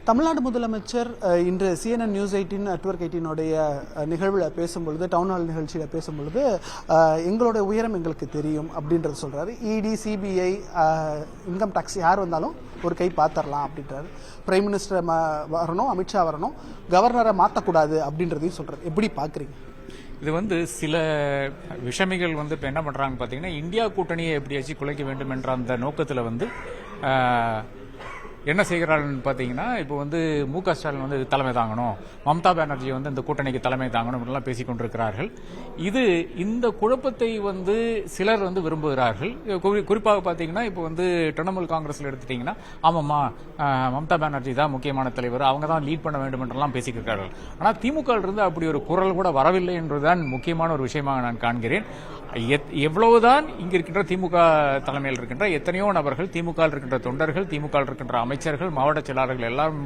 தமிழ்நாடு முதலமைச்சர் இன்று CNN news 18 network 18 நிகழ்வில் பேசும்பொழுது, டவுன் ஹால் நிகழ்ச்சியில் பேசும்பொழுது, எங்களுடைய உயரம் எங்களுக்கு தெரியும் அப்படின்றது சொல்கிறாரு. இடி, சிபிஐ, இன்கம் டேக்ஸ் யார் வந்தாலும் ஒரு கை பார்த்துடலாம் அப்படின்றாரு. பிரைம் மினிஸ்டர் வரணும், அமித்ஷா வரணும், கவர்னரை மாற்றக்கூடாது அப்படின்றதையும் சொல்கிறார். எப்படி பார்க்குறீங்க? இது சில விஷமிகள் இப்போ என்ன பண்ணுறாங்க பார்த்தீங்கன்னா, இந்தியா கூட்டணியை எப்படியாச்சும் குலைக்க வேண்டும் என்ற அந்த நோக்கத்தில் என்ன செய்கிறார்கள் பார்த்தீங்கன்னா, இப்போ மு.க. ஸ்டாலின் தலைமை தாங்கணும், மம்தா பானர்ஜி இந்த கூட்டணிக்கு தலைமை தாங்கணும் எல்லாம் பேசிக் கொண்டிருக்கிறார்கள். இந்த குழப்பத்தை சிலர் விரும்புகிறார்கள். குறிப்பாக பார்த்தீங்கன்னா, இப்போ திரிணாமுல் காங்கிரஸ்ல எடுத்துட்டீங்கன்னா, ஆமாம்மா மம்தா பானர்ஜி தான் முக்கியமான தலைவர், அவங்க தான் லீட் பண்ண வேண்டும் என்றெல்லாம் பேசிக்கிறார்கள். ஆனால் திமுக இருந்து அப்படி ஒரு குரல் கூட வரவில்லை என்பதுதான் முக்கியமான ஒரு விஷயமாக நான் காண்கிறேன். எவ்வளவுதான் இங்க இருக்கின்ற திமுக தலைமையில் இருக்கின்ற எத்தனையோ நபர்கள், திமுக இருக்கின்ற தொண்டர்கள், திமுக இருக்கின்ற அமைச்சர்கள், மாவட்ட செயலாளர்கள் எல்லாரும்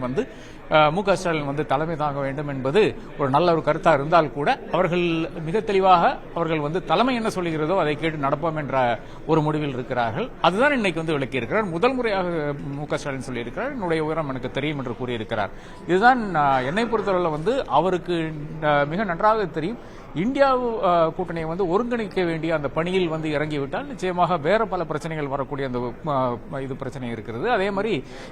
மு.க. ஸ்டாலின் தலைமை தாங்க வேண்டும் என்பது ஒரு நல்ல ஒரு கருத்தா இருந்தால் கூட, அவர்கள் மிக தெளிவாக அவர்கள் தலைமை என்ன சொல்லுகிறதோ அதை கேட்டு நடப்போம் என்ற ஒரு முடிவில் இருக்கிறார்கள். அதுதான் இன்னைக்கு விளக்கி இருக்கிறார். முதல் முறையாக மு.க. ஸ்டாலின் சொல்லியிருக்கிறார், என்னுடைய உயரம் எனக்கு தெரியும் என்று கூறியிருக்கிறார். இதுதான் என்னை பொறுத்தவரை அவருக்கு மிக நன்றாக தெரியும். இந்தியா கூட்டணியை ஒருங்கிணைக்க வேண்டிய அந்த பணியில் இறங்கிவிட்டால் நிச்சயமாக வேற பல பிரச்சனைகள் வரக்கூடிய அந்த இது பிரச்சனை இருக்கிறது. அதே மாதிரி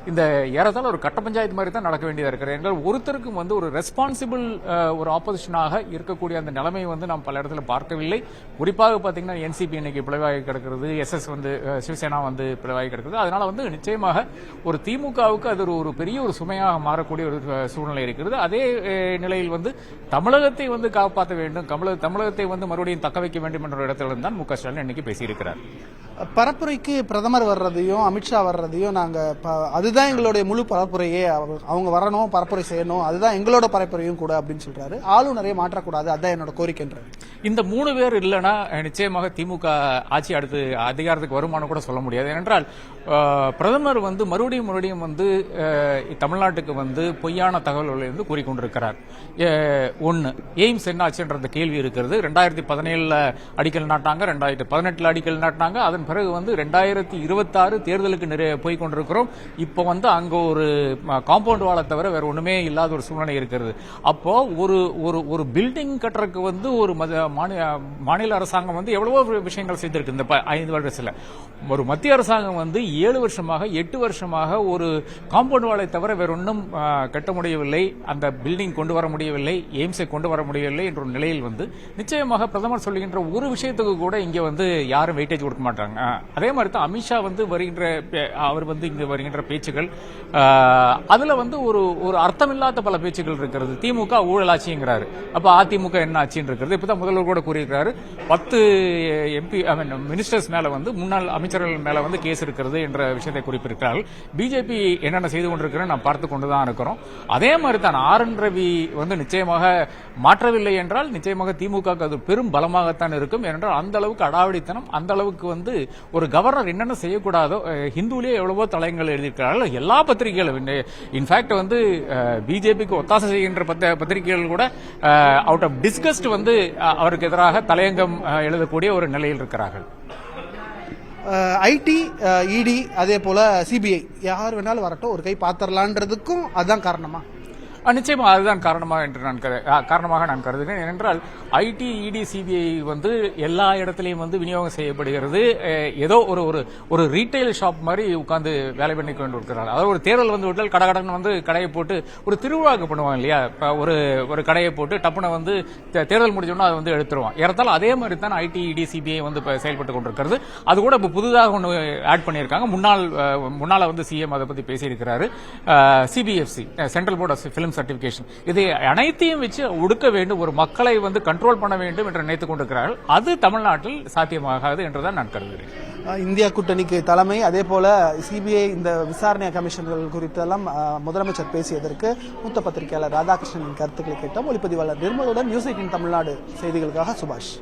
இந்த ஏறத்தாழ ஒரு கட்ட பஞ்சாயத்து மாதிரி தான் நடக்க வேண்டியதா இருக்கிறது. என்றால் ஒருத்தருக்கும் ஒரு ரெஸ்பான்சிபிள் ஒரு ஆப்போசிஷனாக இருக்கக்கூடிய அந்த நிலைமை நாம் பல இடத்துல பார்க்கவில்லை. குறிப்பாக பார்த்தீங்கன்னா, என்சிபி இன்னைக்கு பிளவாகி கிடக்கிறது, எஸ்எஸ் சிவசேனா பிளவாகி கிடக்கிறது. அதனால நிச்சயமாக ஒரு திமுகவுக்கு அது ஒரு பெரிய ஒரு சுமையாக மாறக்கூடிய ஒரு சூழ்நிலை இருக்கிறது. அதே நிலையில் தமிழகத்தை காப்பாற்ற வேண்டும், தமிழகத்தை மறுபடியும் தக்க வைக்க வேண்டும் என்ற இடத்துல தான் மு.க. ஸ்டாலின் இன்னைக்கு பேசியிருக்கிறார். பரப்புரைக்கு பிரதமர் வர்றதையும் அமித்ஷா வர்றதையும் அதுதான் எங்களுடைய முழு பரப்புரையே, அவங்க வரணும், பரப்புரை செய்யணும், அதுதான் எங்களோட பரப்புரையும் கூட அப்படின்னு சொல்றாரு. ஆளுநரை மாற்றக்கூடாது, அதான் என்னோட கோரிக்கைன்ற. இந்த 3 பேர் இல்லைன்னா நிச்சயமாக திமுக ஆட்சி அடுத்து அதிகாரத்துக்கு வருமானம் கூட சொல்ல முடியாது. ஏனென்றால் பிரதமர் மறுபடியும் தமிழ்நாட்டுக்கு பொய்யான தகவல்களை கூறிக்கொண்டிருக்கிறார். ஒன்னு, எய்ம்ஸ் என்ன ஆச்சுன்ற கேள்வி இருக்கிறது. 2017 அடிக்கல் நாட்டாங்க, 2018 அடிக்கல் நாட்டினாங்க. அதன் பிறகு 2026 தேர்தலுக்கு போய் கொண்டிருக்கிறோம். இப்போ அங்க ஒரு காம்பவுண்ட் வாலை தவிர வேற ஒண்ணுமே இல்லாத ஒரு சூழ்நிலை இருக்கிறது. அப்போ ஒரு பில்டிங் கட்டுறதுக்கு ஒரு மாநில அரசாங்கம் எவ்வளவோ விஷயங்கள் செய்திருக்கு. இந்த 5 வருஷத்துல ஒரு மத்திய அரசாங்கம் 7 வருஷமாக 8 வருஷமாக ஒரு காம்பவுண்ட் வாலை தவிர வேற ஒன்றும் கட்ட முடியவில்லை, அந்த பில்டிங் கொண்டு வர முடியவில்லை, எய்ம்ஸை கொண்டு வர முடியவில்லை என்ற நிலையில் நிச்சயமாக பிரதமர் சொல்லுகின்ற ஒரு விஷயத்துக்கு கூட இங்க யாரும் வெயிட்டேஜ் கொடுக்க மாட்டாங்க. அதே மாதிரி தான் அமித்ஷா வருகின்ற அவர் இங்க வருகின்ற பேச்சுகள், அதுல ஒரு அர்த்தமில்லாத பல பேச்சுகள் இருக்கிறது. திமுக ஊழல் ஆட்சிங்கிறாரு, அப்ப அதிமுக என்ன ஆட்சின்னு இருக்கிறது. இப்பதான் முதல்வர் கூட கூறியிருக்கிறாரு, 10 MP மினிஸ்டர்ஸ் மேல முன்னாள் அமைச்சர்கள் மேல கேஸ் இருக்கிறது என்ற விஷயத்தை குறிப்பிட்டிருக்கிறார்கள். பிஜேபி என்னென்ன செய்து கொண்டிருக்கிறோம் நாம் பார்த்து கொண்டுதான் இருக்கிறோம். அதே மாதிரி தான் RN ரவி நிச்சயமாக மாற்றவில்லை என்றால் நிச்சயமாக திமுக அது பெரும் பலமாகத்தான் இருக்கும். ஏனென்றால் அந்த அளவுக்கு அடாவடித்தனம், அந்த அளவுக்கு ஒரு கவர்னர் என்னென்ன செய்யக்கூடாதோ, ஹிந்துலேயே எவ்வளவோ தலையங்கள் எழுதியிருக்கிறார்கள் எல்லா பத்திரிகைகளும். இன்ஃபேக்ட் பிஜேபிக்கு ஒத்தாசை செய்கின்ற பத்திரிகைகள் கூட அவுட் ஆஃப் டிஸ்கஸ்ட் அவருக்கு எதிராக தலையங்கம் எழுதக்கூடிய ஒரு நிலையில் இருக்கிறார்கள். ஐடி, இடி, அதே போல சிபிஐ யார் வேணாலும் வரட்டும், ஒரு கை பாத்திரலான்றதுக்கும் அதுதான் காரணமா? நிச்சயமா அதுதான் காரணமாக நான் கருதுகிறேன். ஏனென்றால் ஐடி, இடி, சிபிஐ எல்லா இடத்திலையும் விநியோகம் செய்யப்படுகிறது. ஏதோ ஒரு ரீட்டைல் ஷாப் மாதிரி உட்கார்ந்து வேலை பண்ணி கொண்டு இருக்கிறார். அதாவது ஒரு தேர்தல் விட்டால் கடகடன் கடையை போட்டு ஒரு திருவிழாக்கு பண்ணுவாங்க இல்லையா, ஒரு கடையை போட்டு டப்புன தேர்தல் முடிஞ்சோன்னா அதை எடுத்துருவான். ஏறத்தாலும் அதே மாதிரி தான் ஐடி, இடி, சிபிஐ செயல்பட்டு கொண்டிருக்கிறது. அது கூட இப்ப புதுதாக ஒன்று ஆட் பண்ணியிருக்காங்க. முன்னால சிஎம் அதை பத்தி பேசியிருக்கிறாரு. CBFC, Central Board of Film Certification, இதை அனைத்தையும் வச்சு ஒடுக்க வேண்டும், ஒரு மக்களை கண்ட்ரோல் பண்ண வேண்டும் என்று நினைத்துக் கொண்டிருக்கிறார்கள். அது தமிழ்நாட்டில் சாத்தியமாகாது என்றுதான் நான் கருதுகிறேன். இந்தியா கூட்டணிக்கு தலைமை, அதே போல சிபிஐ இந்த விசாரணை கமிஷன்கள் குறித்தெல்லாம் முதலமைச்சர் பேசியதற்கு மூத்த பத்திரிகையாளர் ராதாகிருஷ்ணனின் கருத்துக்களை கேட்டோம். ஒளிப்பதிவாளர் நிர்மலுடன் நியூஸ் 18 தமிழ்நாடு செய்திகளுக்காக சுபாஷ்.